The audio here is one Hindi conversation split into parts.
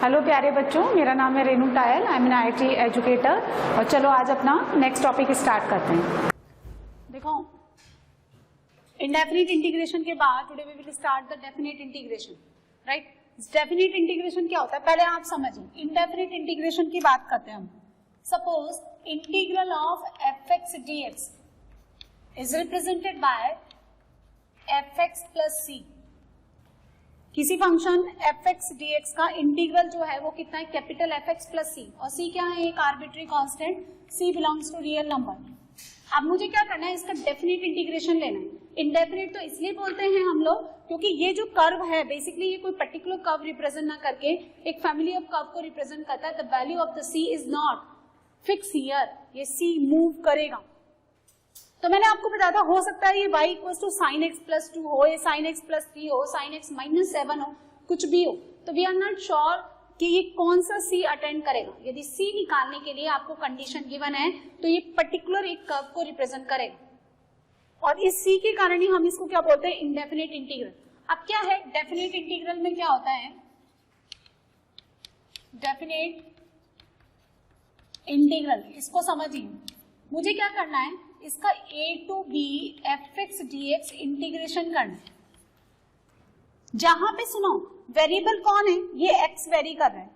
हेलो प्यारे बच्चों, मेरा नाम है Renu Tayal, I am an IIT educator. और चलो आज अपना नेक्स्ट टॉपिक स्टार्ट करते हैं। देखो, इंडेफिनिट इंटीग्रेशन के बाद today we will start the definite integration, right. Definite integration क्या होता है पहले आप समझिए। इंडेफिनिट इंटीग्रेशन की बात करते हैं हम। Suppose integral of fx dx is represented by fx plus c। किसी फंक्शन fx dx का इंटीग्रल जो है वो कितना है, कैपिटल fx प्लस c, और c क्या है, एक arbitrary constant, c belongs to real number. अब मुझे क्या करना है, इसका डेफिनेट इंटीग्रेशन लेना है। इंडेफिनेट तो इसलिए बोलते हैं हम लोग क्योंकि ये जो कर्व है बेसिकली ये कोई पर्टिकुलर कर्व रिप्रेजेंट ना करके एक फैमिली ऑफ कर्व को रिप्रेजेंट करता है। The value of the c is not fix here, ये c मूव करेगा। तो मैंने आपको बताया था हो सकता है ये y equal to sine x plus 2 हो, ये साइन एक्स प्लस 3 हो, साइन एक्स माइनस 7 हो, कुछ भी हो। तो वी आर नॉट श्योर कि ये कौन सा c अटेंड करेगा। यदि c निकालने के लिए आपको कंडीशन गिवन है तो ये पर्टिकुलर एक कर्व को रिप्रेजेंट करेगा, और इस c के कारण ही हम इसको क्या बोलते हैं, इंडेफिनिट इंटीग्रल। अब क्या है डेफिनिट इंटीग्रल में, क्या होता है डेफिनिट इंटीग्रल, इसको समझिए। मुझे क्या करना है, इसका a to b fx dx integration करना है। जहां पे सुनो वेरिएबल कौन है, ये x वेरी कर रहा है,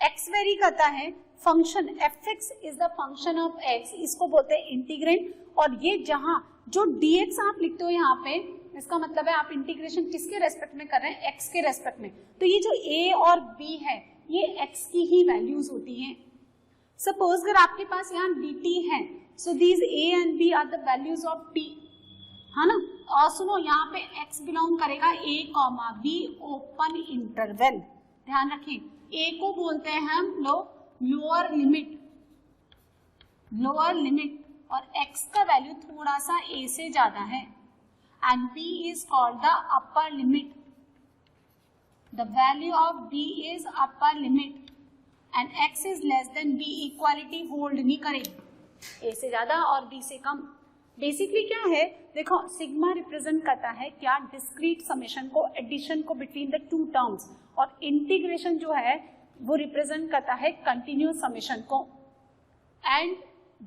x वेरी करता है, function fx is the function of x, इसको बोलते हैं इंटीग्रेंड। और ये जहां जो dx आप लिखते हो यहाँ पे, इसका मतलब है आप इंटीग्रेशन किसके रेस्पेक्ट में कर रहे हैं, x के रेस्पेक्ट में। तो ये जो a और b है ये x की ही वैल्यूज होती हैं। सपोज अगर आपके पास यहाँ dt है, so these a and b are the values of t, है ना। और सुनो यहाँ पे x बिलोंग करेगा a, b ओपन इंटरवल। ध्यान रखें a को बोलते हैं हम लोग लोअर लिमिट, और x का वैल्यू थोड़ा सा a से ज्यादा है, and b is called the upper limit, the value of b is upper limit and x is less than b, equality hold नहीं करेगी, a से ज्यादा और b से कम। बेसिकली क्या है देखो, सिग्मा रिप्रेजेंट करता है क्या, डिस्क्रीट समेशन को, एडिशन को बिटवीन द टू टर्म्स, और इंटीग्रेशन जो है वो रिप्रेजेंट करता है कंटिन्यूअस समेशन को, एंड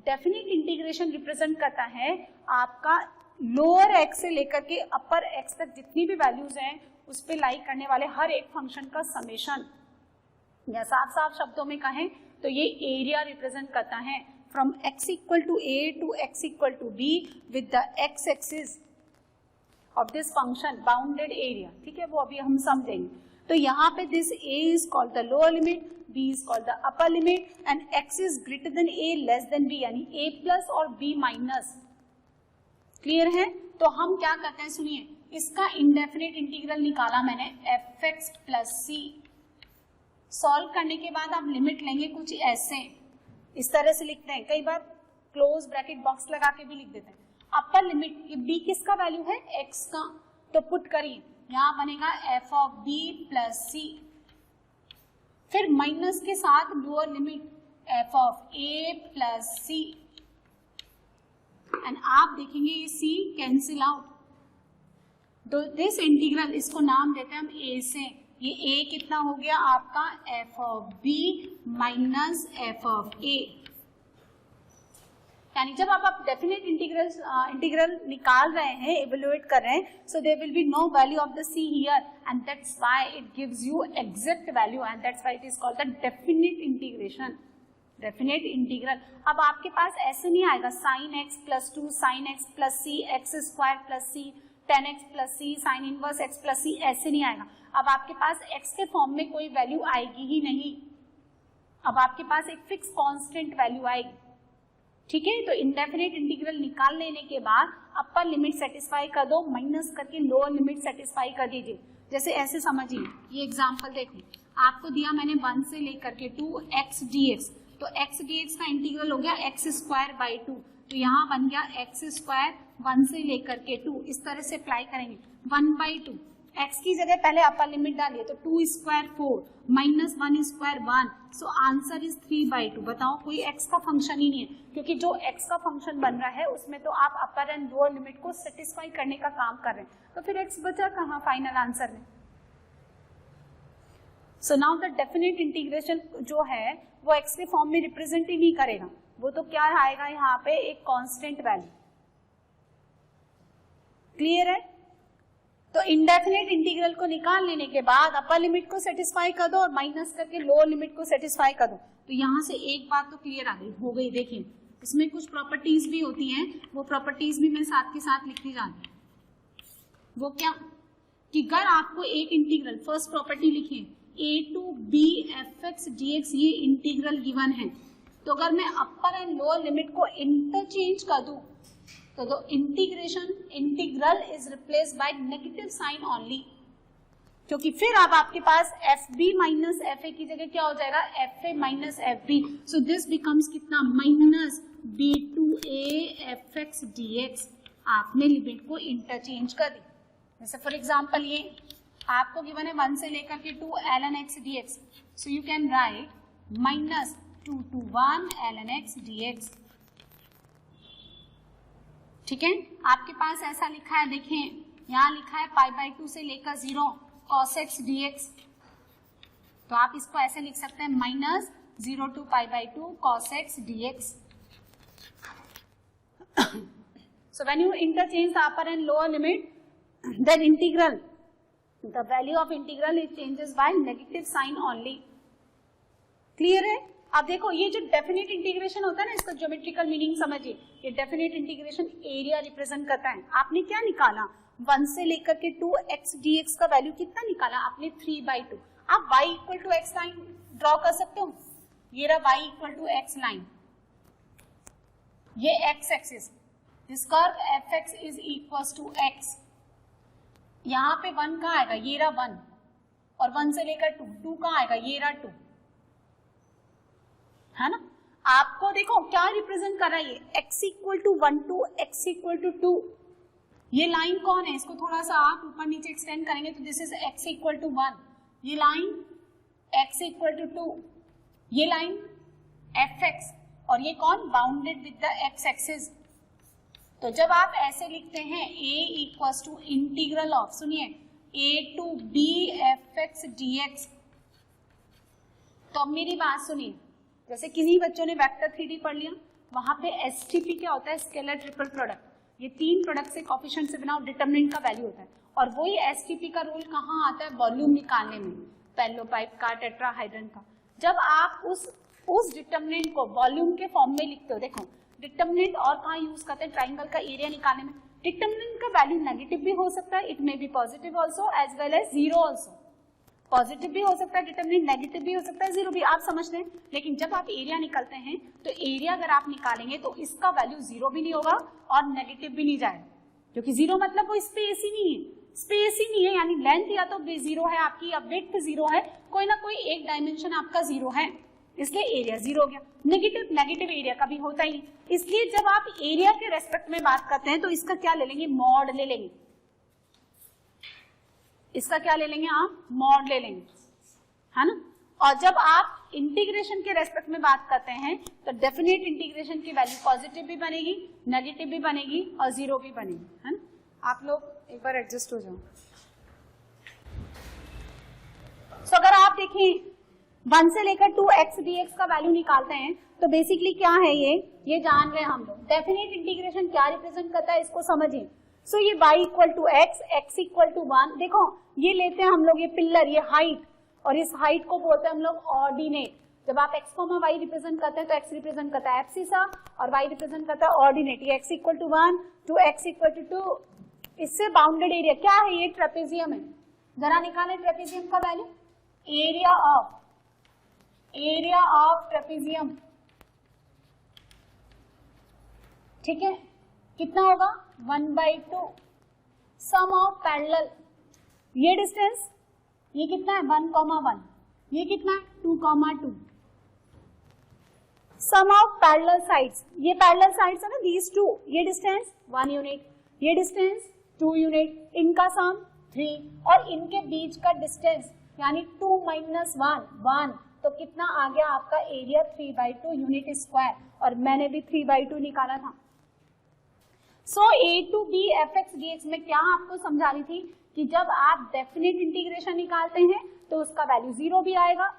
डेफिनिट इंटीग्रेशन रिप्रेजेंट करता है आपका लोअर x से लेकर के अपर x तक जितनी भी वैल्यूज हैं उस पे लाई करने वाले हर एक फंक्शन का समेशन। या साफ शब्दों में कहें तो ये एरिया रिप्रेजेंट करता है from x equal to a to x equal to b with the x axis of this function bounded area. ठीक है, वो अभी हम समझेंगे। तो यहाँ पे this a is called the lower limit, b is called the upper limit, and x is greater than a less than b, यानी a प्लस और b माइनस। क्लियर है। तो हम क्या करते हैं सुनिए, इसका इंडेफिनिट इंटीग्रल निकाला मैंने fx प्लस c। सॉल्व करने के बाद आप लिमिट लेंगे कुछ ऐसे, इस तरह से लिखते हैं, कई बार क्लोज ब्रैकेट बॉक्स लगा के भी लिख देते हैं। अपर लिमिट, ये b किसका वैल्यू है, x का, तो पुट करिए, यहाँ बनेगा f of b plus c, फिर माइनस के साथ lower limit f of a plus c, and आप देखेंगे ये c कैंसिल आउट। तो दिस इंटीग्रल, इसको नाम देते हैं हम a से, ये a कितना हो गया आपका, f of b minus f of a। यानी जब आप डेफिनेट इंटीग्रल निकाल रहे हैं, इवेल्युएट कर रहे हैं, so there will be no value of the c here, and that's why it gives you exact value, and that's why it is called the definite integration, definite integral. अब आपके पास ऐसे नहीं आएगा sine x plus 2 sine x plus c x square plus c tan x plus c sine inverse x plus c, ऐसे नहीं आएगा। अब आपके पास x के फॉर्म में कोई वैल्यू आएगी ही नहीं, अब आपके पास एक फिक्स कांस्टेंट वैल्यू आएगी। ठीक है, तो इंडेफिनिट इंटीग्रल निकाल लेने के बाद अपर लिमिट सेटिस्फाई कर दो, माइनस करके लोअर लिमिट सेटिस्फाई कर दीजिए। जैसे ऐसे समझिए, ये एग्जांपल देखो, आपको दिया मैंने 1 से लेकर के 2x dx, तो x dx का इंटीग्रल हो गया x स्क्वायर बाई 2, तो यहाँ बन गया x स्क्वायर 1 से लेकर के 2, इस तरह से अप्लाई करेंगे 1 बाई 2, x की जगह पहले अपर लिमिट डालिए, तो 2 square 4 minus 1 square 1, so answer is 3 by 2। बताओ कोई x का फंक्शन ही नहीं है, क्योंकि जो x का फंक्शन बन रहा है उसमें तो आप अपर एंड लोअर लिमिट को सेटिस्फाई करने का काम कर रहे हैं, तो फिर x बचा कहाँ फाइनल आंसर में। So now the definite integration जो है वो एक्स के फॉर्म में रिप्रेजेंट ही नहीं करेगा, वो तो क्या आएगा यहाँ पे एक कांस्टेंट वैल्यू। क्लियर है? तो इंडेफिनेट इंटीग्रल को निकाल लेने के बाद अपर लिमिट को सेटिस्फाई कर दो और माइनस करके लोअर लिमिट को सेटिस्फाई कर दो। तो यहाँ से एक बात तो क्लियर आ गई, हो गई। देखिए इसमें कुछ प्रॉपर्टीज भी होती हैं, वो प्रॉपर्टीज भी मैं साथ के साथ लिखती जाती हूँ। वो क्या कि अगर आपको एक इंटीग्रल, फर्स्ट प्रॉपर्टी लिखिए a to b fx dx, ये इंटीग्रल गिवन है, तो अगर मैं अपर एंड लोअर लिमिट को इंटरचेंज कर दूं तो the integral is replaced by negative sign only, क्योंकि फिर अब आपके पास fb माइनस fa की जगह क्या हो जाएगा, fa minus fb। So this becomes कितना, माइनस b2a fx dx। आपने लिमिट को इंटरचेंज कर दी। जैसे फॉर एग्जांपल ये आपको गिवन है 1 से लेकर के 2 ln x dx, so you can write minus 2 to 1 ln x dx। ठीक है, आपके पास ऐसा लिखा है, देखें यहाँ लिखा है π/2 से लेकर 0 cos x dx, तो आप इसको ऐसे लिख सकते हैं minus 0 to π/2 cos x dx। So when you interchange the upper and lower limit, then integral, the value of integral it changes by negative sign only। Clear है? अब देखो ये जो डेफिनेट इंटीग्रेशन होता है ना, इसका ज्योमेट्रिकल मीनिंग समझिए। ये डेफिनेट इंटीग्रेशन एरिया रिप्रेजेंट करता है। आपने क्या निकाला, 1 से लेकर के 2x dx का वैल्यू कितना निकाला आपने, 3/2। आप y equal to x line draw कर सकते हो, ये रहा y equal to x line, ये x axis, this curve fx is equal to x। यहाँ पे 1 कहाँ आएगा, ये रहा 1, और 1 से लेकर 2 कहाँ आएगा, ये रहा 2, है ना। आपको देखो क्या रिप्रेजेंट कर रहा है, ये x equal to 1 to x equal to 2। ये लाइन कौन है, इसको थोड़ा सा आप ऊपर नीचे एक्सटेंड करेंगे तो this is x equal to 1, ये लाइन x इक्वल टू 2, ये लाइन fx, और ये कौन, bounded with the x axis. तो जब आप ऐसे लिखते हैं a equal to integral of, सुनिए, a to b fx dx, तो अब मेरी बात सुनिए, जैसे किन्हीं बच्चों ने वेक्टर 3D पढ़ लिया, वहां पे एसटीपी क्या होता है, स्केलर ट्रिपल प्रोडक्ट। ये 3 प्रोडक्ट से कोफिशिएंट से बनाओ, डिटरमिनेंट का वैल्यू होता है, और वही एसटीपी का रूल कहाँ आता है, वॉल्यूम निकालने में, पेलोपाइप का, टेट्राहाइड्रन का। जब आप उस डिटरमिनेंट को वॉल्यूम के फॉर्म में लिखते हो, देखो डिटरमिनेंट और कहाँ यूज करते हैं, ट्राइंगल का एरिया निकालने में। डिटरमिनेंट का वैल्यू नेगेटिव भी हो सकता है, it may be positive also as well as zero also. Positive भी हो सकता है डिटरमिनेंट, नेगेटिव भी हो सकता है, जीरो भी, आप समझते हैं। लेकिन जब आप एरिया निकालते हैं तो एरिया अगर आप निकालेंगे तो इसका वैल्यू जीरो भी नहीं होगा और नेगेटिव भी नहीं जाएगा, क्योंकि जीरो मतलब वो स्पेस ही नहीं है, स्पेस ही नहीं है, यानी लेंथ या तो जीरो है आपकी या विड्थ जीरो है, कोई ना कोई एक डायमेंशन आपका जीरो है, इसलिए एरिया जीरो हो गया। नेगेटिव एरिया कभी होता ही नहीं, इसलिए जब आप एरिया के रेस्पेक्ट में बात करते हैं तो इसका क्या ले लेंगे, मॉड ले लेंगे। इसका क्या ले लेंगे आप, मॉड ले लेंगे, है ना। और जब आप इंटीग्रेशन के रेस्पेक्ट में बात करते हैं तो डेफिनेट इंटीग्रेशन की वैल्यू पॉजिटिव भी बनेगी, नेगेटिव भी बनेगी और जीरो भी बनेगी, है ना। आप लोग एक बार एडजस्ट हो जाओ। सो अगर आप देखिए 1 से लेकर 2x dx का वैल्यू निकालते हैं तो बेसिकली क्या है, ये जान रहे हैं हम लोग। डेफिनेट इंटीग्रेशन क्या रिप्रेजेंट करता है, इसको समझिए। सो ये y equal to x, x equal to 1, देखो ये लेते हैं हम लोग, ये पिलर, ये हाइट, और इस हाइट को बोलते हैं हम लोग ऑर्डिनेट। जब आप x, y रिप्रेजेंट करते हैं तो x रिप्रेजेंट करता है एब्सिसा और y रिप्रेजेंट करता है ऑर्डिनेट। ये x equal to 1 to x equal to 2, इससे बाउंडेड एरिया क्या है, ये ट्रेपेजियम है। जरा निकालें ट्रेपेजियम का वैल्यू, एरिया ऑफ ट्रेपेजियम, ठीक है, कितना होगा 1/2 सम ऑफ पैरेलल। ये डिस्टेंस, ये कितना है 1,1, ये कितना है 2,2 सम ऑफ पैरेलल साइड्स। ये पैरेलल साइड्स है ना, दीज टू, ये डिस्टेंस 1 यूनिट, ये डिस्टेंस 2 यूनिट, इनका सम 3, और इनके बीच का डिस्टेंस यानी 2 - 1, तो कितना आ गया आपका एरिया 3/2 यूनिट स्क्वायर, और मैंने भी 3/2 निकाला था। So a to b fx dx में क्या आपको समझा रही थी कि जब आप डेफिनेट इंटीग्रेशन निकालते हैं तो उसका वैल्यू 0 भी आएगा,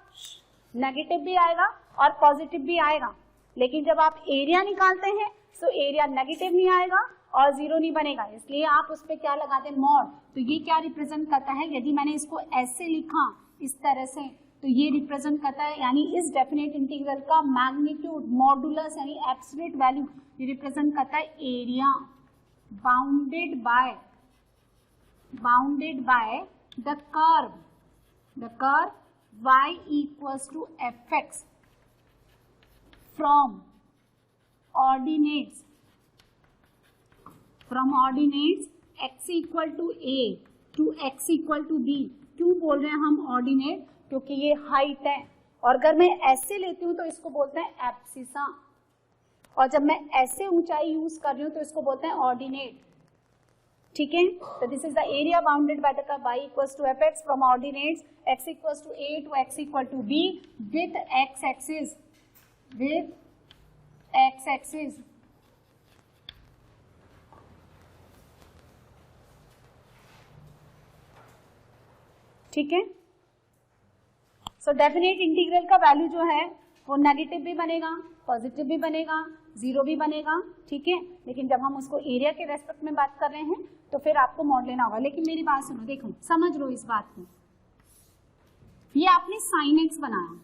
नेगेटिव भी आएगा और पॉजिटिव भी आएगा, लेकिन जब आप एरिया निकालते हैं तो एरिया नेगेटिव नहीं आएगा और 0 नहीं बनेगा, इसलिए आप उस पर क्या लगाते हैं, मॉड। तो ये क्या रिप्रेजेंट करता है, यदि मैंने इसको ऐसे लिखा इस तरह से तो ये रिप्रेजेंट करता है, यानी इस डेफिनेट इंटीग्रल का मैग्नीट्यूड, मॉडुलस यानी एब्सोल्यूट वैल्यू, ये रिप्रेजेंट करता है area bounded by the curve y equals to fx from ordinates x equal to a to x equal to b। क्यों बोल रहे हैं हम ऑर्डिनेट, क्योंकि ये हाइट है, और अगर मैं ऐसे लेती हूँ तो इसको बोलते हैं एब्सिसा, और जब मैं ऐसे ऊंचाई यूज कर रही हूँ तो इसको बोलते हैं ऑर्डिनेट। ठीक है, तो this is the area bounded by the curve y equals to fx from ordinates x equals to a to x equal to b with x axis ठीक है। सो डेफिनेट इंटीग्रल का वैल्यू जो है वो नेगेटिव भी बनेगा, पॉजिटिव भी बनेगा, 0 भी बनेगा, ठीक है। लेकिन जब हम उसको एरिया के रेस्पेक्ट में बात कर रहे हैं तो फिर आपको मॉड लेना होगा। लेकिन मेरी बात सुनो, देखो समझ लो इस बात को, ये आपने साइन एक्स बनाया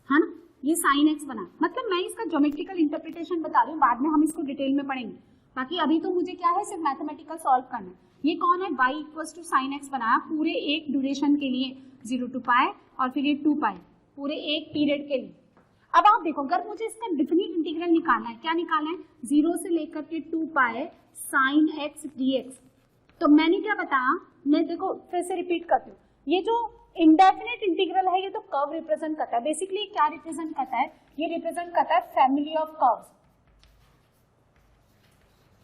है ना, ये साइन एक्स बनाया, मतलब मैं इसका ज्योमेट्रिकल इंटरप्रिटेशन बता रही हूँ, बाद में हम इसको डिटेल में पढ़ेंगे, बाकी अभी तो मुझे क्या है सिर्फ मैथमेटिकल सॉल्व करना है। ये कौन है, y equals to sine x बनाया पूरे एक ड्यूरेशन के लिए 0 to पाई और फिर ये 2 पाई पूरे एक पीरियड के लिए। अब आप देखो, अगर मुझे इसका डेफिनेट इंटीग्रल निकालना है, क्या निकालना है, 0 से लेकर के 2 पाई साइन एक्स dx। तो मैंने क्या बताया, मैं देखो फिर से रिपीट करती हूँ, ये जो इंडेफिनेट इंटीग्रल है ये तो कर्व रिप्रेजेंट करता है। बेसिकली क्या रिप्रेजेंट करता है, ये रिप्रेजेंट करता है family of curves,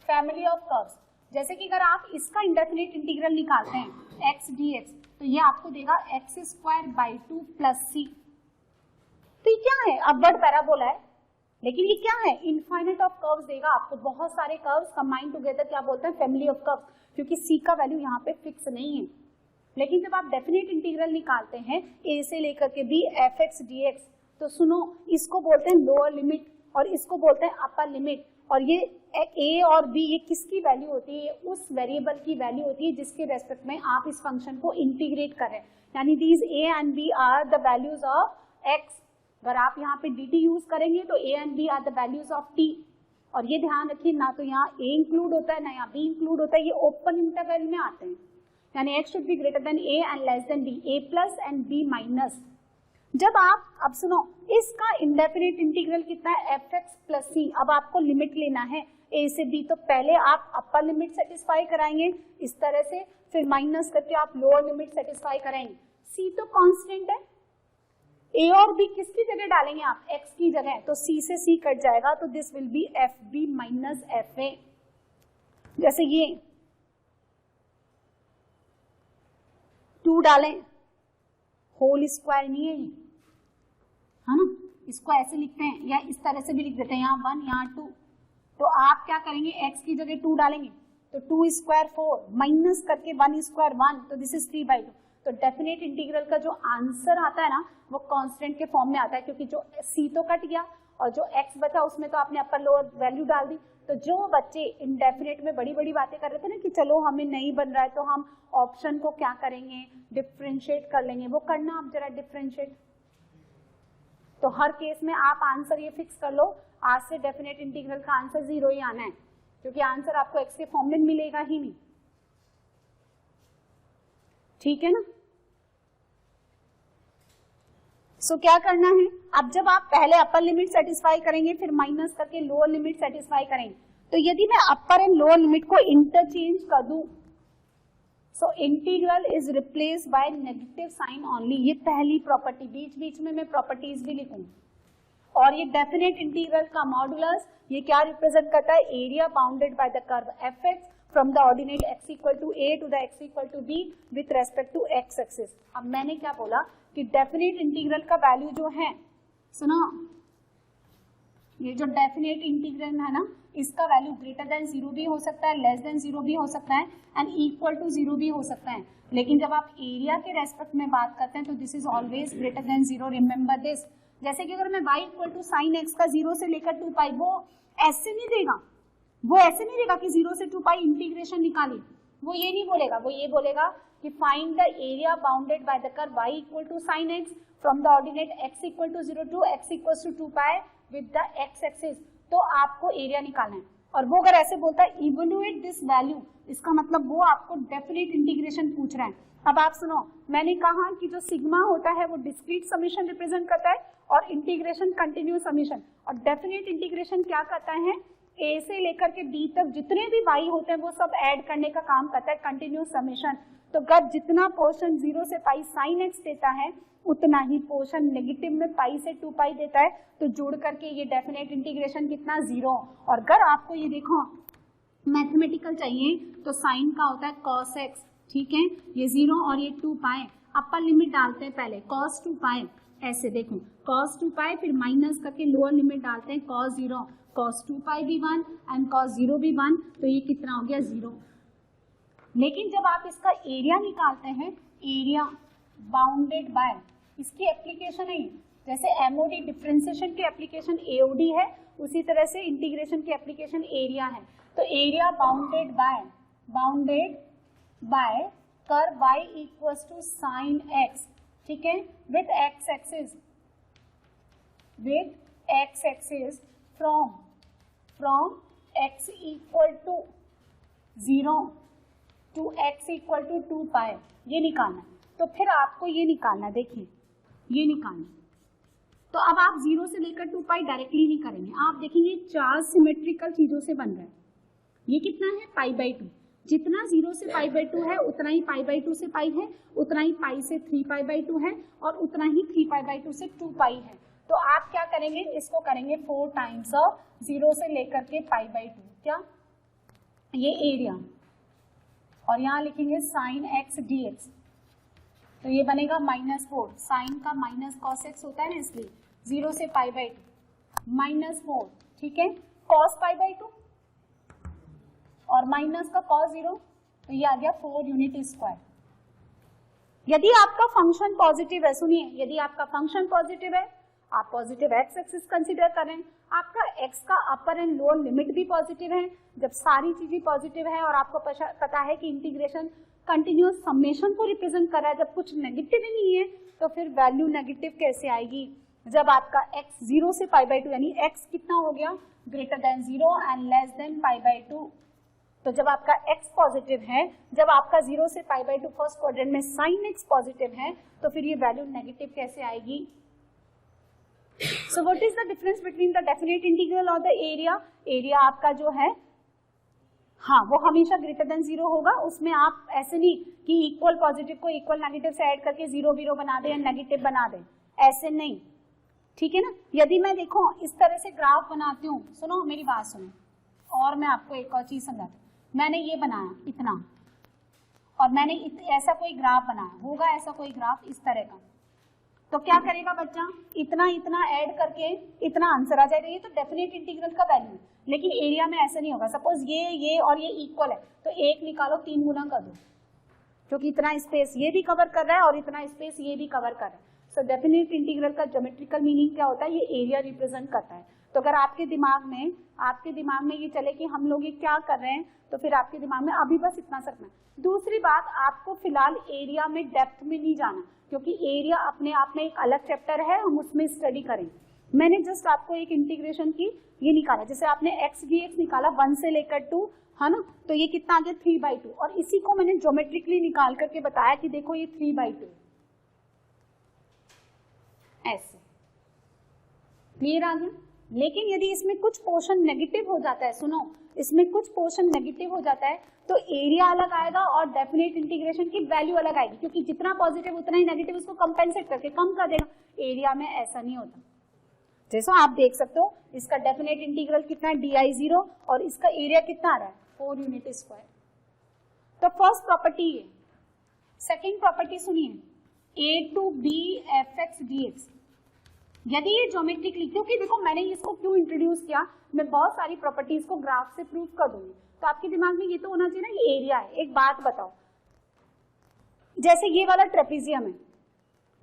family of curves. जैसे कि अगर आप इसका इंडेफिनेट इंटीग्रल निकालते हैं x dx तो ये आपको देगा x²/2 + c। तो ये क्या है, अपवर्ड पैराबोला है, लेकिन ये क्या है, इनफाइनाइट ऑफ कर्व्स देगा आपको, बहुत सारे कर्व्स कंबाइन टुगेदर क्या बोलते हैं, फैमिली ऑफ कर्व्स, क्योंकि c का वैल्यू यहाँ पे फिक्स नहीं है। लेकिन जब आप डेफिनेट इंटीग्रल निकालते हैं a से लेकर के b fx dx, तो सुनो, इसको बोलते हैं लोअर लिमिट और इसको बोलते हैं अपर लिमिट, और ये a और b ये किसकी वैल्यू होती है, उस वेरिएबल की वैल्यू होती है जिसके रेस्पेक्ट में आप इस फंक्शन को इंटीग्रेट कर रहे हैं, यानी these a and b are the values of x। अगर आप यहाँ पे dt यूज करेंगे तो a and b are the values of t, और ये ध्यान रखिए ना तो यहाँ a इंक्लूड होता है ना यहाँ b इंक्लूड होता है, ये ओपन इंटरवल में आते हैं, यानी x should be greater than a and less than b, a plus and b minus. जब आप, अब सुनो, इसका इंडेफिनेट इंटीग्रल कितना है, fx प्लस c। अब आपको लिमिट लेना है a से b, तो पहले आप अपर लिमिट सेटिस्फाई कराएंगे इस तरह से, फिर माइनस करके आप लोअर लिमिट सेटिस्फाई कराएंगे। c तो कांस्टेंट है, a और b किसकी जगह डालेंगे आप, x की जगह, तो c से c कट जाएगा, तो this will be fb minus fa। जैसे ये 2 डालें, होल स्क्वायर नहीं है ये, है ना, इसको ऐसे लिखते हैं या इस तरह से भी लिख देते हैं, यहाँ 1 यहाँ 2, तो आप क्या करेंगे, x की जगह 2 डालेंगे, तो 2 स्क्वायर 4 माइनस करके 1 स्क्वायर 1, तो दिस इज 3/2। तो डेफिनेट इंटीग्रल का जो आंसर आता है ना वो कांस्टेंट के फॉर्म में आता है, क्योंकि जो c तो कट गया और जो x बचा उसमें तो आपने अपर लोअर वैल्यू डाल दी। तो जो बच्चे इंडेफिनेट में बड़ी बड़ी बातें कर रहे थे ना कि चलो हमें नहीं बन रहा है तो हम ऑप्शन को क्या करेंगे, डिफरेंशिएट कर लेंगे, वो करना आप जरा डिफरेंशिएट। तो हर केस में आप आंसर ये फिक्स कर लो, आज से डेफिनेट इंटीग्रल का आंसर 0 ही आना है, क्योंकि आंसर आपको x के फॉर्म में मिलेगा ही नहीं, ठीक है ना। सो क्या करना है, अब जब आप पहले अपर लिमिट सेटिस्फाई करेंगे फिर माइनस करके लोअर लिमिट सेटिस्फाई करेंगे, तो यदि मैं अपर एंड लोअर लिमिट को इंटरचेंज कर दूं, so integral is replaced by negative sign only. ये पहली प्रॉपर्टी, बीच बीच में मैं प्रॉपर्टीज भी लिखूंगी। और ये डेफिनेट इंटीग्रल का मॉडुलस ये क्या रिप्रेजेंट करता है, area bounded by the curve fx from the ordinate x equal to a to the x equal to b with respect to x axis। अब मैंने क्या बोला कि डेफिनेट इंटीग्रल का वैल्यू जो है, सुनो, ये जो डेफिनेट इंटीग्रल है ना, इसका वैल्यू ग्रेटर देन 0 भी हो सकता है, लेस देन 0 भी हो सकता है एंड इक्वल टू 0 भी हो सकता है। लेकिन जब आप एरिया के रेस्पेक्ट में बात करते हैं तो this is always greater than 0, remember this. जैसे कि अगर मैं y equal to sine x का 0 से लेकर 2 पाई, वो ऐसे नहीं देगा, वो ऐसे नहीं देगा कि 0 से 2 पाई इंटीग्रेशन निकाले, वो ये नहीं बोलेगा, वो ये बोलेगा कि find the area bounded by the curve y equal to sine x from the ordinate x equal to 0 to x equal to 2 pi with the x axis. तो आपको एरिया निकालना है, और वो अगर ऐसे बोलता है इवेल्युएट दिस वैल्यू, इसका मतलब वो आपको डेफिनेट इंटीग्रेशन पूछ रहा है। अब आप सुनो, मैंने कहा कि जो सिग्मा होता है वो डिस्क्रीट समीशन रिप्रेजेंट करता है और इंटीग्रेशन कंटिन्यूस समीशन, और डेफिनेट इंटीग्रेशन क्या करता है, a से लेकर के b तक जितने भी y होते हैं वो सब ऐड करने का काम करता है, कंटिन्यूस समीशन। तो अगर जितना पोर्शन 0 से पाई साइन एक्स देता है उतना ही पोर्शन नेगेटिव में पाई से 2 पाई देता है, तो जोड़ करके ये डेफिनेट इंटीग्रेशन कितना 0। और अगर आपको ये देखो मैथमेटिकल चाहिए तो साइन का होता है cos x, ठीक है, ये 0 और ये 2 पाई, अपर लिमिट डालते हैं पहले cos 2 पाई, ऐसे देखो cos 2 पाई, फिर माइनस करके लोअर लिमिट डालते हैं cos 0, cos 2 पाई भी 1 एंड cos 0 भी 1, तो ये कितना हो गया 0। लेकिन जब आप इसका एरिया निकालते हैं, एरिया बाउंडेड बाय, इसकी एप्लीकेशन है, जैसे एमओडी डिफरेंशिएशन की एप्लीकेशन एओडी है, उसी तरह से इंटीग्रेशन की एप्लीकेशन एरिया है। तो area bounded by curve y equals to sine x, ठीक है, with x axis from x equal to 0 to x equal to 2 pi, ये निकालना है। तो फिर आपको ये निकालना, देखिए ये निकालना, तो अब आप 0 से लेकर 2 पाई डायरेक्टली नहीं करेंगे, आप देखेंगे 4 सिमेट्रिकल चीजों से बन रहा है। ये कितना है पाई बाई 2, जितना 0 से पाई बाई 2 है उतना ही पाई बाई 2 से पाई है, उतना ही पाई से 3 पाई बाई 2 है, और उतना ही 3 पाई बाई 2 से 2 पाई है। तो आप क्या करेंगे, इसको करेंगे 4 टाइम्स ऑफ 0 से लेकर के पाई बाई 2, क्या ये एरिया, और यहाँ लिखेंगे साइन एक्स डी एक्स, तो ये बनेगा -4, साइन का माइनस कॉस एक्स होता है ना, इसलिए 0 से पाई बाई 2 -4, ठीक है, कॉस पाई बाई 2 और माइनस का कॉस 0, तो ये आ गया 4 यूनिट स्क्वायर। यदि आपका फंक्शन पॉजिटिव है, सुनिए, यदि आपका फंक्शन पॉजिटिव है, आप पॉजिटिव एक्स एक्सिस कंसीडर करें, आपका एक्स का अपर एंड लोअर लिमिट भी पॉजिटिव है, जब सारी चीजें पॉजिटिव है और आपको पता है कि इंटीग्रेशन कंटिन्यूअस समेशन को रिप्रेजेंट कर रहा है, जब कुछ नेगेटिव ही नहीं है तो फिर वैल्यू नेगेटिव कैसे आएगी, जब आपका x 0 से पाई बाई 2 यानी x कितना हो गया greater than 0 and less than pi by 2। तो जब आपका x पॉजिटिव है, जब आपका 0 से पाई बाई 2 फर्स्ट क्वाड्रेंट में साइन x पॉजिटिव है, तो फिर ये वैल्यू नेगेटिव कैसे आएगी। So what is the difference between the definite integral और द एरिया। एरिया आपका जो है, हाँ, वो हमेशा ग्रेटर देन 0 होगा, उसमें आप ऐसे नहीं कि इक्वल पॉजिटिव को इक्वल नेगेटिव से ऐड करके 0 बना दे या नेगेटिव बना दे, ऐसे नहीं, ठीक है ना। यदि मैं देखो इस तरह से ग्राफ बनाती हूँ, सुनो मेरी बात सुनो, और मैं आपको एक और चीज समझाती हूँ, मैंने ये बनाया इतना, और मैंने ऐसा कोई ग्राफ बनाया होगा, ऐसा कोई ग्राफ इस तरह का, तो क्या करेगा बच्चा, इतना इतना ऐड करके इतना आंसर आ जाएगा, ये तो डेफिनेट इंटीग्रल का वैल्यू है। लेकिन एरिया में ऐसा नहीं होगा, सपोज ये और ये इक्वल है, तो 1 निकालो 3 गुना कर दो, क्योंकि इतना स्पेस ये भी कवर कर रहा है और इतना स्पेस ये भी कवर कर रहा है। सो डेफिनेट इंटीग्रल का ज्योमेट्रिकल मीनिंग क्या होता है, ये एरिया रिप्रेजेंट करता है। तो अगर आपके दिमाग में ये चले कि हम लोग ये क्या कर रहे हैं, तो फिर आपके दिमाग में अभी बस इतना सकना है। दूसरी बात, आपको फिलहाल एरिया में डेप्थ में नहीं जाना, क्योंकि एरिया अपने आप में एक अलग चैप्टर है, हम उसमें स्टडी करेंगे। मैंने जस्ट आपको एक इंटीग्रेशन की ये निकाला, जैसे आपने x dx निकाला 1 से लेकर 2, है ना, तो ये कितना आ गया 3/2, और इसी को मैंने ज्योमेट्रिकली निकाल करके बताया कि देखो ये 3/2, ऐसे क्लियर आ गया। लेकिन यदि इसमें कुछ पोर्शन नेगेटिव हो जाता है, सुनो, इसमें कुछ पोर्शन नेगेटिव हो जाता है तो एरिया अलग आएगा और डेफिनेट इंटीग्रेशन की वैल्यू अलग आएगी, क्योंकि जितना पॉजिटिव उतना ही नेगेटिव उसको कंपेंसेट करके कम कर देगा। एरिया में ऐसा नहीं होता। जैसा आप देख सकते हो, इसका डेफिनेट इंटीग्रल कितना है di0 और इसका एरिया कितना आ रहा है 4 यूनिट स्क्वायर। तो फर्स्ट प्रॉपर्टी है। सेकेंड प्रॉपर्टी सुनिए, a to b fx dx, यदि ये ज्योमेट्रिकली, क्योंकि देखो मैंने इसको क्यों इंट्रोड्यूस किया, मैं बहुत सारी प्रॉपर्टीज को ग्राफ से प्रूव कर दूंगी, तो आपके दिमाग में ये तो होना चाहिए ना ये एरिया है। एक बात बताओ, जैसे ये वाला ट्रेपेजियम है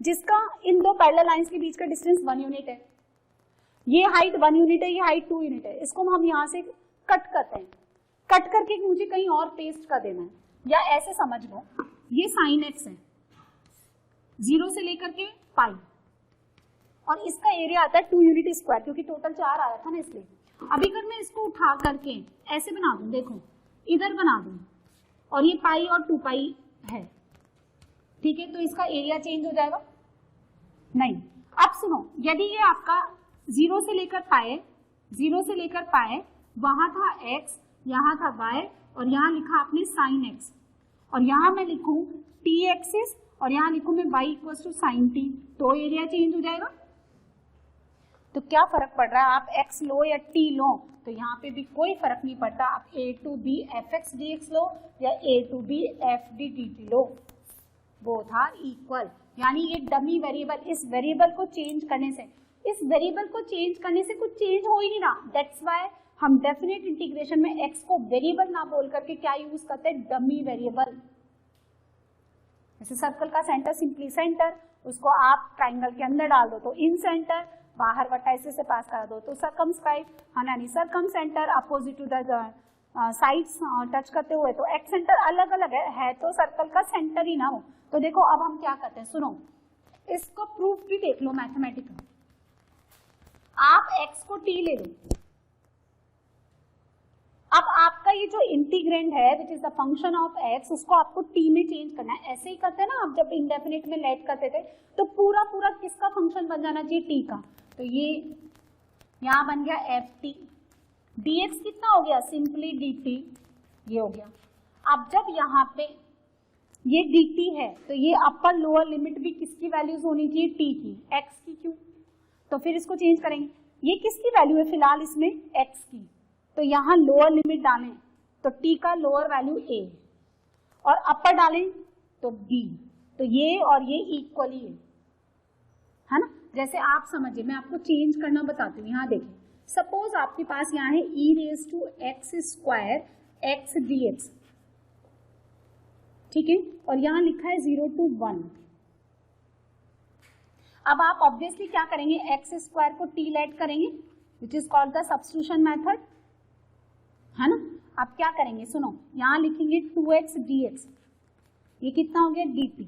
जिसका इन दो पैरेलल लाइंस के बीच का डिस्टेंस 1 यूनिट है, ये हाइट 1 यूनिट है, ये हाइट 2 यूनिट है, इसको हम यहाँ से कट करते हैं, कट करके मुझे कहीं और पेस्ट कर देना है, या ऐसे समझ लो ये साइन एक्स है 0 से लेकर के पाई, और इसका एरिया आता है 2 यूनिट स्क्वायर, क्योंकि टोटल 4 आया था ना इसलिए। अभी अगर मैं इसको उठा करके ऐसे बना दूं, देखो इधर बना दूं, और ये पाई और 2 पाई है, ठीक है, तो इसका एरिया चेंज हो जाएगा नहीं। अब सुनो, यदि ये आपका 0 से लेकर पाए वहां था x, यहाँ था y, और यहाँ लिखा आपने साइन x, और यहाँ मैं लिखूं t एक्सिस, और यहाँ लिखूं मैं y equal to sine t, तो एरिया चेंज हो जाएगा। तो क्या फर्क पड़ रहा है, आप x लो या t लो, तो यहाँ पे भी कोई फर्क नहीं पड़ता, आप a to b fx dx लो या a to b f d dt लो, बोथ आर इक्वल। यानी ये डमी वेरिएबल, इस वेरिएबल को चेंज करने से, कुछ चेंज हो ही नहीं रहा, दैट्स व्हाई हम डेफिनेट इंटीग्रेशन में x को वेरिएबल ना बोल करके क्या यूज करते हैं, डमी वेरिएबल। जैसे सर्कल का सेंटर सिंपली सेंटर, उसको आप ट्राइंगल के अंदर डाल दो तो इन सेंटर, बाहर वर्टाइसेस से पास करा दो तो सर्कमस्क्राइब, यानी circumcentre opposite to the sides touch करते हुए, तो एक्स सेंटर अलग अलग है तो सर्कल का सेंटर ही ना हो। तो देखो अब हम क्या करते हैं, सुनो इसको प्रूफ भी देख लो मैथमेटिकल। आप x को t ले लो, अब आपका ये जो इंटीग्रेंड है which is the function of x, उसको आपको t में चेंज करना है। ऐसे ही करते हैं ना आप, जब इंडेफिनिट में लेट करते थे तो पूरा पूरा किसका फंक्शन बन जाना चाहिए, t का, तो ये यहां बन गया ft, dx कितना हो गया, सिंपली dt, ये हो गया। अब जब यहाँ पे ये dt है तो ये अपर लोअर लिमिट भी किसकी वैल्यूज होनी चाहिए, t की, x की, क्यों, तो फिर इसको चेंज करेंगे। ये किसकी वैल्यू है फिलहाल इसमें, x की, तो यहाँ लोअर लिमिट डालें तो t का लोअर वैल्यू a, और अपर डालें तो b, तो ये और ये इक्वली है ना। जैसे आप समझिए, मैं आपको चेंज करना बताती हूँ। यहाँ देखिए, सपोज आपके पास यहाँ है e raise to x square x dx, ठीक है, और यहाँ लिखा है 0 to 1। अब आप ऑब्वियसली क्या करेंगे, एक्स स्क्वायर को t लेट करेंगे which is called the substitution method, है ना। आप क्या करेंगे, सुनो यहाँ लिखेंगे 2x dx, ये कितना हो गया dt,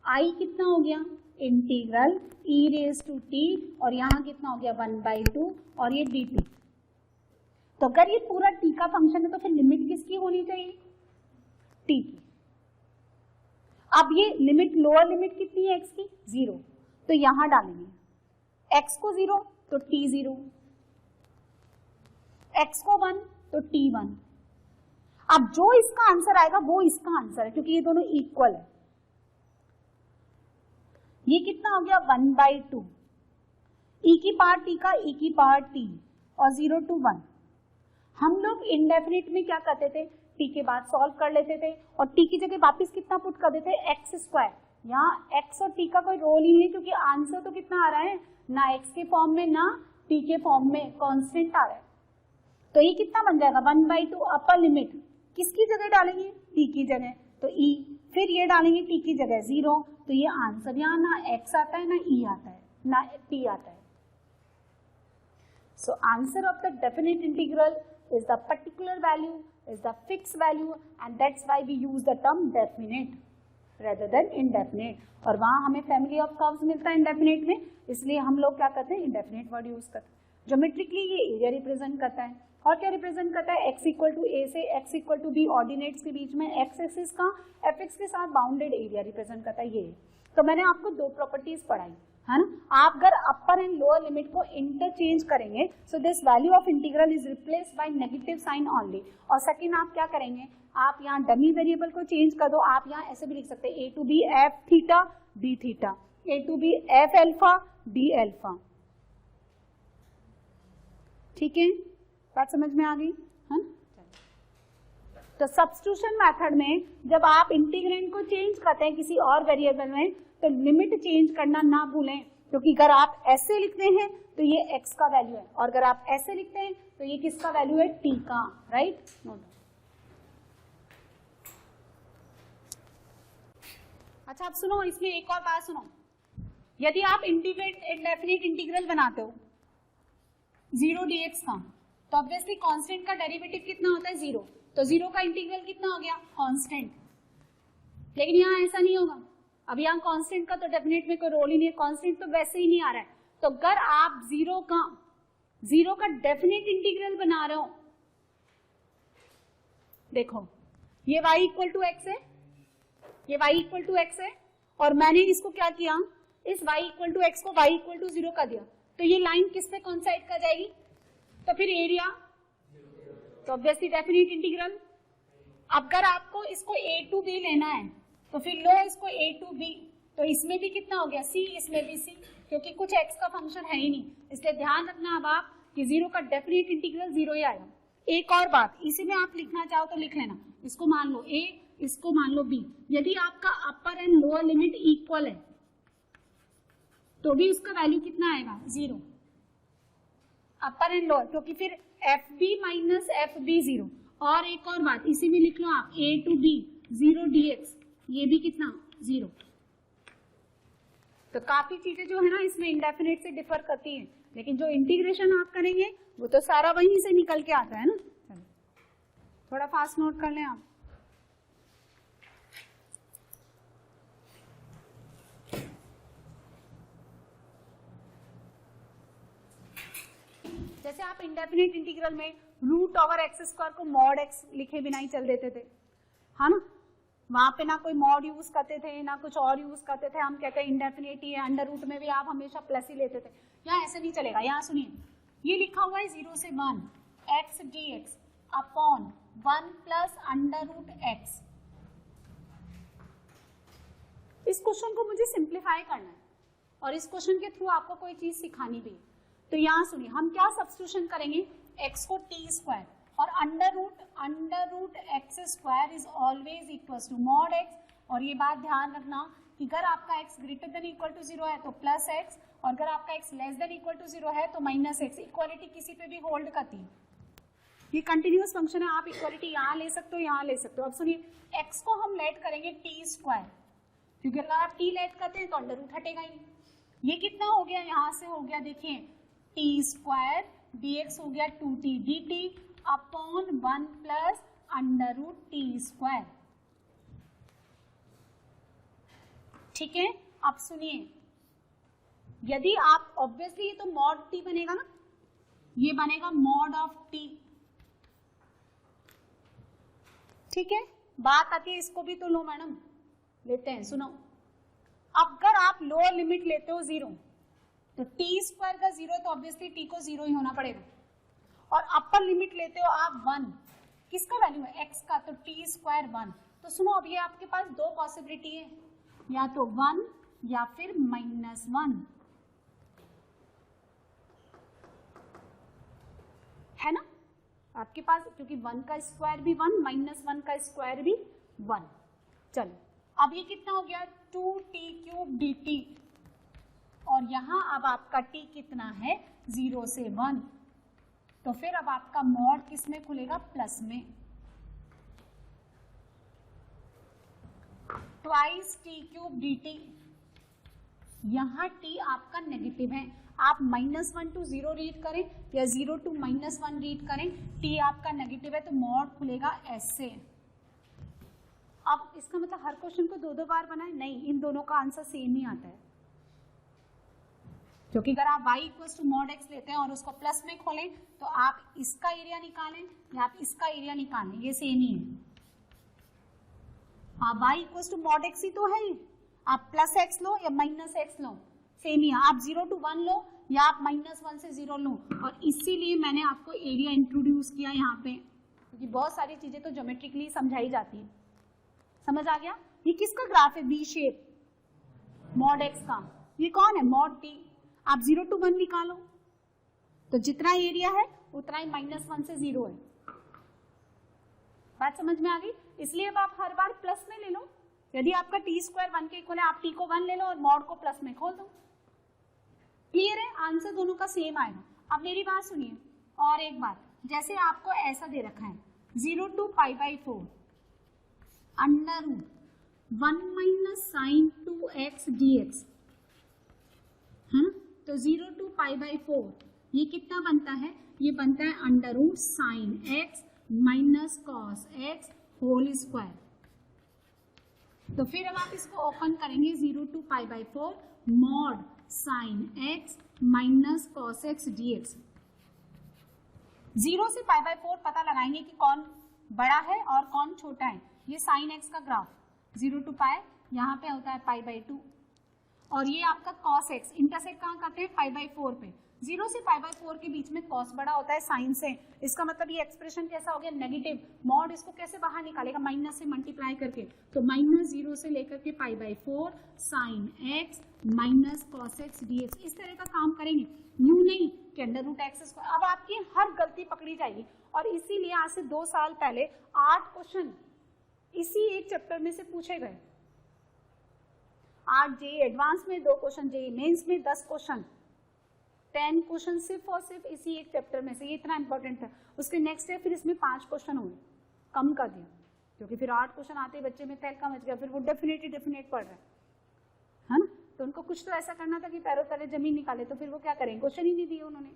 i कितना हो गया integral e raise to t, और यहाँ कितना हो गया 1/2, और ये dt। तो अगर ये पूरा t का फंक्शन है तो फिर लिमिट किसकी होनी चाहिए, t की। अब ये लिमिट, लोअर लिमिट कितनी है x की, 0, तो यहां डालेंगे x को 0 तो t 0, x को 1 तो t 1। अब जो इसका आंसर आएगा वो इसका आंसर है, क्योंकि ये दोनों इक्वल है। ये कितना हो गया 1/2, e की पावर t का e की पावर t, और 0 to 1। हम लोग इंडेफिनिट में क्या करते थे, t के बाद सॉल्व कर लेते थे, और t की जगह वापस कितना पुट कर देते, एक्स स्क्वायर। यहाँ x और t का कोई रोल ही नहीं है, क्योंकि आंसर तो कितना आ रहा है, ना x के फॉर्म में ना t के फॉर्म में, कांस्टेंट आ रहा है। तो ये कितना बन जाएगा 1/2, अपर लिमिट किसकी जगह डालेंगे, t की जगह, तो e, फिर ये डालेंगे t की जगह 0, तो ये आंसर यहाँ ना x आता है ना e आता है ना t आता है। So answer of the definite integral is the particular value, is the fixed value, and that's why we use the term definite rather than indefinite। और वहाँ हमें family of curves मिलता है indefinite में, इसलिए हम लोग क्या करते हैं, indefinite word use करते हैं। Geometrically ये area represent करता है, और क्या represent करता है, x equal to a से x equal to b ordinates के बीच में x एक्सिस का fx के साथ बाउंडेड एरिया रिप्रेजेंट करता है ये। तो मैंने आपको दो प्रॉपर्टीज पढ़ाई है ना। आप अगर अपर एंड लोअर लिमिट को इंटरचेंज करेंगे, so this value of integral is replaced by negative sign only. और सेकंड आप क्या करेंगे, आप यहाँ डमी वेरिएबल को चेंज कर दो। आप यहाँ ऐसे भी लिख सकते हैं a to b f theta d theta, a to b f alpha d alpha. ठीक है, बात समझ में आ गई है ना। तो सब्स्टिट्यूशन मेथड में जब आप इंटीग्रेंड को चेंज करते हैं किसी और वेरिएबल में, तो लिमिट चेंज करना ना भूलें। क्योंकि अगर आप ऐसे लिखते हैं तो ये x का वैल्यू है, और अगर आप ऐसे लिखते हैं तो ये किसका वैल्यू है, t का, राइट। अच्छा आप सुनो, इसमें एक और बात सुनो, यदि आप इंडेफिनिट इंटीग्रल बनाते हो 0 dx का, तो ऑब्वियसली कांस्टेंट का डेरिवेटिव कितना होता है, 0, तो 0 का इंटीग्रल कितना हो गया, कांस्टेंट। लेकिन यहाँ ऐसा नहीं होगा, अब यहाँ कांस्टेंट का तो डेफिनेट में कोई रोल ही नहीं है, कांस्टेंट तो वैसे ही नहीं आ रहा है। तो अगर आप 0 का डेफिनेट इंटीग्रल बना रहे हो, देखो ये y इक्वल टू एक्स है, ये y इक्वल टू एक्स है, और मैंने इसको क्या किया, इस y इक्वल टू एक्स को y इक्वल टू 0 कर दिया, तो ये लाइन किस पे कोइंसाइड कर जाएगी, तो फिर एरिया, तो ऑब्वियसली डेफिनेट इंटीग्रल। अगर आपको इसको a टू b लेना है तो फिर लो इसको a टू b, तो इसमें भी कितना हो गया c, इसमें भी c, क्योंकि कुछ x का फंक्शन है ही नहीं, इसलिए ध्यान रखना अब आप कि 0 का डेफिनेट इंटीग्रल 0 ही आएगा। एक और बात, इसी में आप लिखना चाहो तो लिख लेना, इसको मान लो a, इसको मान लो b, यदि आपका अपर एंड लोअर लिमिट इक्वल है तो भी उसका वैल्यू कितना आएगा, 0, अपर एंड लोअर, क्योंकि फिर fb माइनस fb 0। और एक और बात, इसी में लिख लो आप a टू b 0 dx, ये भी कितना, 0। तो काफी चीजें जो है ना इसमें इंडेफिनिट से डिफर करती हैं, लेकिन जो इंटीग्रेशन आप करेंगे वो तो सारा वहीं से निकल के आता है ना। चलो थोड़ा फास्ट नोट कर लें आप। जैसे आप इंडेफिनिट इंटीग्रल में रूट ओवर एक्स स्क्वायर को मॉड एक्स लिखे बिना ही चल देते थे, है ना, वहां पे ना कोई मॉड यूज करते थे ना कुछ और यूज करते थे, हम कहते हैं इंडेफिनिट ही है, अंडर रूट में भी आप हमेशा प्लस ही लेते थे। यहाँ ऐसे नहीं चलेगा, यहाँ सुनिए, ये लिखा हुआ है 0 से 1 x dx upon 1 plus under root x। इस क्वेश्चन को मुझे सिंप्लीफाई करना है और इस क्वेश्चन के थ्रू आपको कोई चीज सिखानी भी। तो यहाँ सुनिए, हम क्या सब्स्टिट्यूशन करेंगे, x को t स्क्वायर और under root x square is always equal to mod x। और ये बात ध्यान रखना कि अगर आपका x greater than equal to 0 है तो प्लस x, और अगर आपका x less than equal to 0 है तो माइनस x। इक्वालिटी किसी पे भी होल्ड करती है, ये कंटिन्यूअस फंक्शन है, आप इक्वालिटी यहाँ ले सकते हो, यहाँ ले सकते हो। अब सुनिए, x को हम लेट करेंगे t स्क्वायर, क्योंकि अगर आप t लेट करते हैं तो अंडर रूट हटेगा ही। ये कितना हो गया, यहाँ से हो गया, देखिए t स्क्वायर dx हो गया 2t dt upon 1 plus under root t square. ठीक है, अब सुनिए, यदि आप ऑब्वियसली ये तो मॉड t बनेगा ना, ये बनेगा मॉड ऑफ t। ठीक है, बात आती है, इसको भी तो लो मैडम, लेते हैं, सुनो। अगर आप लोअर लिमिट लेते हो 0 तो t स्क्वायर का 0 तो ऑब्वियसली t को 0 ही होना पड़ेगा, और अपर लिमिट लेते हो आप 1, किसका वैल्यू है, x का, तो t स्क्वायर 1। तो सुनो, अब ये आपके पास दो पॉसिबिलिटी है, या तो 1 या फिर -1, है ना आपके पास, क्योंकि 1 का स्क्वायर भी 1, -1 का स्क्वायर भी 1। चलो अब ये कितना हो गया, 2t³ dt, और यहां अब आपका t कितना है, 0 से 1, तो फिर अब आपका मॉड किस में खुलेगा, प्लस में, ट्वाइस t³ dt। यहाँ t आपका नेगेटिव है, आप -1 टू 0 रीड करें या 0 टू -1 रीड करें, t आपका नेगेटिव है तो मॉड खुलेगा ऐसे। अब इसका मतलब हर क्वेश्चन को दो बार बनाए, नहीं, इन दोनों का आंसर सेम ही आता है, क्योंकि अगर आप y equals to mod x लेते हैं और उसको प्लस में खोलें तो आप इसका एरिया निकालें या आप इसका एरिया निकालें, ये सेम ही है। आप y equals to mod x ही तो है, आप प्लस x लो या माइनस x लो, सेम ही है। आप 0 टू 1 लो या आप -1 से 0 लो, और इसीलिए मैंने आपको एरिया इंट्रोड्यूस किया यहाँ पे, क्योंकि बहुत सारी चीजें तो ज्योमेट्रिकली समझाई जाती है। समझ आ गया, ये किसका ग्राफ है, बी शेप, मॉड x का, ये कौन है, मॉड t। आप 0 टू 1 निकालो तो जितना एरिया है उतना ही -1 से 0 है। बात समझ में आ गई, इसलिए अब आप हर बार प्लस में ले लो। यदि आपका t स्क्वायर 1 के इक्वल है, आप t को 1 ले लो और मॉड को प्लस में खोल दो, आंसर दोनों का सेम आएगा। अब मेरी बात सुनिए और एक बात, जैसे आपको ऐसा दे रखा है 0 to π/4 under root 1 minus sine 2x dx है ना, तो 0 to π/4 ये कितना बनता है, ये बनता है under root sine x minus cos x whole square. तो फिर अब आप इसको ओपन करेंगे 0 to π/4 mod sine x minus cos x dx। 0 से π/4 पता लगाएंगे कि कौन बड़ा है और कौन छोटा है। ये साइन x का ग्राफ 0 to π, यहाँ पे होता है π/2 और ये आपका cos x इंटरसेक्ट कहाँ करते हैं π/4 पे। 0 से π/4 के बीच में cos बड़ा होता है साइन से, इसका मतलब ये एक्सप्रेशन कैसा हो गया नेगेटिव। मॉड इसको कैसे बाहर निकालेगा, माइनस से मल्टीप्लाई करके, तो माइनस 0 से लेकर के π/4 sine x minus cos x dx। इस तरह का काम करेंगे, यूं नहीं कि अंडर रूट एक्स स्क्वायर। अब आपकी हर गलती पकड़ी जाएगी और इसीलिए आज से 2 साल पहले 8 क्वेश्चन इसी एक चैप्टर में से पूछे गए। 8 जेई एडवांस में 2 क्वेश्चन, जेई मेंस में 10 क्वेश्चन, 10 क्वेश्चन सिर्फ और सिर्फ इसी एक चैप्टर में से। ये इतना इंपॉर्टेंट था। उसके नेक्स्ट डे फिर इसमें 5 क्वेश्चन हुए, कम कर दिया क्योंकि फिर 8 क्वेश्चन आते बच्चे में तहलका मच गया, फिर वो डेफिनेट पढ़ रहा है ना। तो उनको कुछ तो ऐसा करना था कि पैरों तले जमीन निकाले, तो फिर वो क्या करेंगे, क्वेश्चन ही नहीं दिए उन्होंने।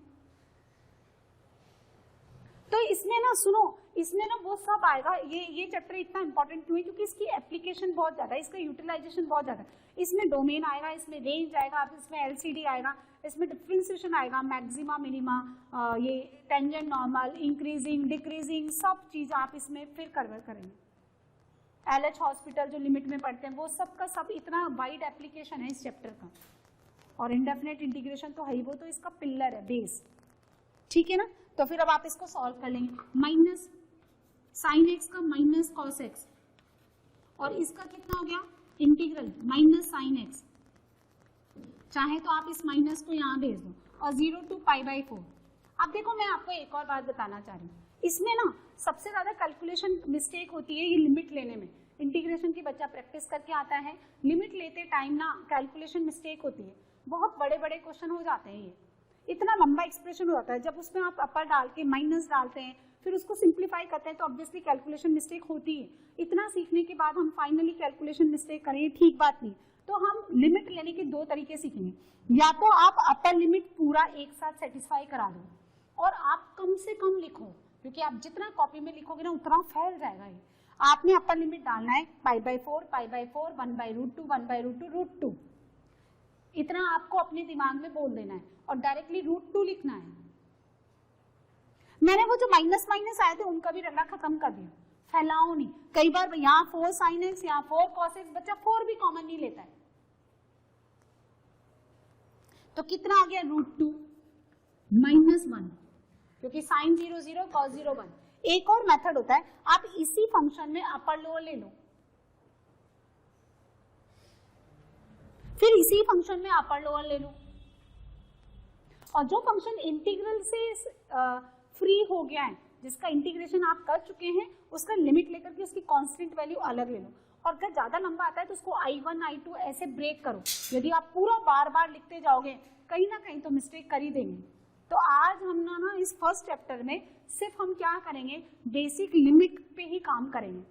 तो इसमें ना सुनो, इसमें ना वो सब आएगा। ये चैप्टर इतना इंपॉर्टेंट क्यों है, क्योंकि इसकी एप्लीकेशन बहुत ज्यादा है, इसका यूटिलाइजेशन बहुत ज्यादा है। इसमें डोमेन आएगा, इसमें रेंज आएगा, इसमें एलसीडी आएगा, इसमें डिफरेंशिएशन आएगा, मैक्सिमा मिनिमा, ये टेंजेंट नॉर्मल, इंक्रीजिंग डिक्रीजिंग, सब चीज आप इसमें फिर कवर करेंगे। एलएच हॉस्पिटल जो लिमिट में पढ़ते हैं वो सब का सब, इतना वाइड एप्लीकेशन है इस चैप्टर का। और इंडेफिनेट इंटीग्रेशन तो है ही, वो तो इसका पिलर है, बेस, ठीक है ना। तो फिर अब आप इसको सॉल्व कर लेंगे। माइनस साइन एक्स का माइनस कॉस एक्स, और इसका कितना हो गया इंटीग्रल माइनस साइन एक्स। चाहे तो आप इस माइनस को यहाँ भेज दो, और 0 to π/4। अब देखो मैं आपको एक और बात बताना चाह रही हूँ, इसमें ना सबसे ज्यादा कैलकुलेशन मिस्टेक होती है ये लिमिट लेने में। इंटीग्रेशन की बच्चा प्रैक्टिस करके आता है, लिमिट लेते टाइम ना कैलकुलेशन मिस्टेक होती है, बहुत बड़े बड़े क्वेश्चन हो जाते हैं। ये इतना लंबा एक्सप्रेशन हो जाता है, जब उसमें आप अपर डाल के माइनस डालते हैं फिर उसको सिंप्लीफाई करते हैं तो ऑब्वियसली कैलकुलेशन मिस्टेक होती है। इतना सीखने के बाद हम फाइनली कैलकुलेशन मिस्टेक करें, ठीक बात नहीं। तो हम लिमिट लेने के 2 तरीके सीखेंगे, या तो आप अपर लिमिट पूरा एक साथ सेटिस्फाई करा दो और आप कम से कम लिखो, क्योंकि आप जितना कॉपी में लिखोगे ना उतना फैल जाएगा ये। आपने अपर लिमिट डालना है π/4 π/4 1/√2 1/√2 इतना आपको अपने दिमाग में बोल देना है और डायरेक्टली √2 लिखना है। मैंने वो जो माइनस माइनस आए थे उनका भी रगड़ा खत्म कर दिया, फैलाओ नहीं। कई बार यहाँ 4 साइन एक्स, यहाँ 4 कॉस एक्स, बच्चा 4 भी कॉमन नहीं लेता है। तो कितना आ गया √2 -1, क्योंकि साइन 0 0 कॉस 0 1। एक और मेथड होता है, आप इसी फंक्शन में अपर लोअर ले लो, फिर इसी फंक्शन में अपर लोअर ले लो, और जो फंक्शन इंटीग्रल से फ्री हो गया है, जिसका इंटीग्रेशन आप कर चुके हैं, उसका लिमिट लेकर के उसकी कांस्टेंट वैल्यू अलग ले लो। और अगर ज्यादा लंबा आता है तो उसको I1 I2 ऐसे ब्रेक करो। यदि आप पूरा बार बार लिखते जाओगे कहीं ना कहीं तो मिस्टेक कर ही देंगे। तो आज हम ना इस फर्स्ट चैप्टर में सिर्फ हम क्या करेंगे, बेसिक लिमिट पे ही काम करेंगे,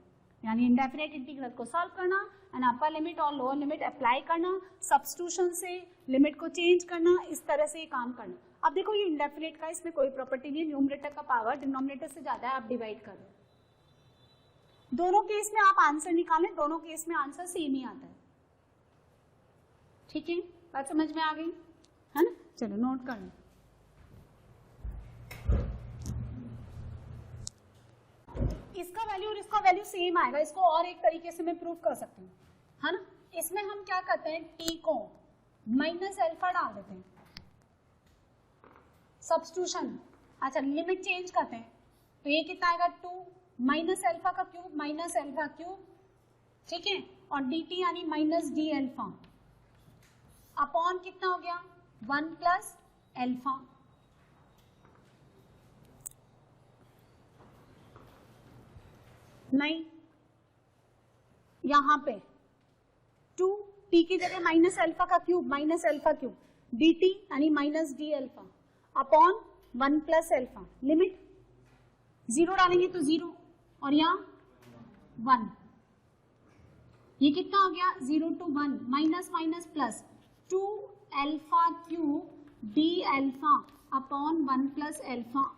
यानी इंडेफिनेट इंटीग्रल को सॉल्व करना एंड अपर लिमिट और लोअर लिमिट अप्लाई करना, सब्स्टिट्यूशन से लिमिट को चेंज करना, इस तरह से काम करना। अब देखो ये इंडेफिनेट का, इसमें कोई प्रॉपर्टी नहीं है, न्यूमरेटर का पावर डिनोमिनेटर से ज्यादा है, आप डिवाइड कर दो। दोनों केस में आप आंसर निकालें, दोनों केस में आंसर सेम ही आता है, ठीक है। बात समझ में आ गई है ना। चलो नोट कर लो। इसका वैल्यू और इसका वैल्यू सेम आएगा, इसको और एक तरीके से मैं प्रूव कर सकती हूँ, है ना। इसमें हम क्या करते हैं, t को माइनस अल्फा डाल देते हैं, सब्स्टिट्यूशन। अच्छा लिमिट चेंज करते हैं, तो ये कितना आएगा 2 माइनस अल्फा का क्यूब माइनस अल्फा क्यूब, ठीक है, और dt यानी माइनस डी अल्फा अपॉन कितना हो गया 1 प्लस अल्फा। नहीं, यहां पे 2 t की जगह माइनस अल्फा का क्यूब dt यानी minus D alpha upon 1 plus alpha, limit 0 डालेंगे तो 0 और यहाँ 1, ये कितना हो गया 0 to 1 minus minus plus 2 alpha cube d alpha upon 1 plus alpha.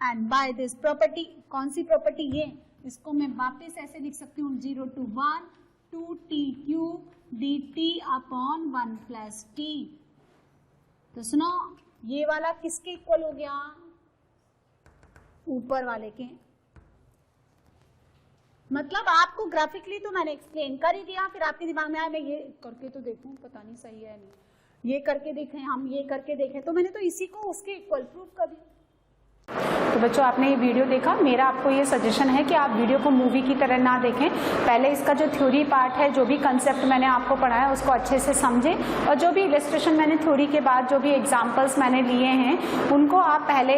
And by this property, कौन सी प्रॉपर्टी, ये इसको मैं वापस ऐसे लिख सकती हूँ 0 to 1 2t cube dt upon 1 plus t। तो सुनो, ये वाला किसके इक्वल हो गया, ऊपर वाले के। मतलब आपको ग्राफिकली तो मैंने एक्सप्लेन कर ही दिया, फिर आपके दिमाग में आया मैं ये करके तो देखूं, पता नहीं सही है नहीं, ये करके देखें, हम ये करके देखें, तो मैंने तो इसी को उसके इक्वल प्रूव कर दिया। तो बच्चों आपने ये वीडियो देखा, मेरा आपको ये सजेशन है कि आप वीडियो को मूवी की तरह ना देखें, पहले इसका जो थ्योरी पार्ट है, जो भी कंसेप्ट मैंने आपको पढ़ाया उसको अच्छे से समझें, और जो भी इलस्ट्रेशन मैंने थ्योरी के बाद जो भी एग्जांपल्स मैंने लिए हैं उनको आप पहले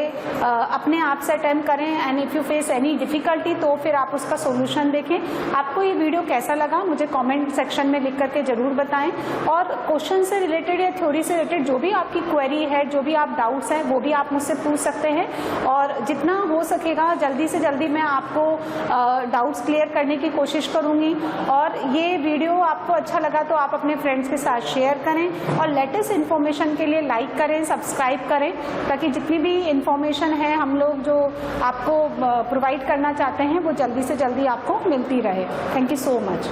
अपने आप से अटेम्प्ट करें। And if you face any difficulty तो फिर आप उसका सोल्यूशन देखें। आपको ये वीडियो कैसा लगा मुझे कॉमेंट सेक्शन में लिख करके ज़रूर बताएं, और क्वेश्चन से रिलेटेड या थ्योरी से रिलेटेड जो भी आपकी क्वेरी है, जो भी आप डाउट्स हैं, वो भी आप मुझसे पूछ सकते हैं, और जितना हो सकेगा जल्दी से जल्दी मैं आपको डाउट्स क्लियर करने की कोशिश करूंगी। और ये वीडियो आपको अच्छा लगा तो आप अपने फ्रेंड्स के साथ शेयर करें, और लेटेस्ट इन्फॉर्मेशन के लिए लाइक करें, सब्सक्राइब करें, ताकि जितनी भी इन्फॉर्मेशन है हम लोग जो आपको प्रोवाइड करना चाहते हैं वो जल्दी से जल्दी आपको मिलती रहे। Thank you so much.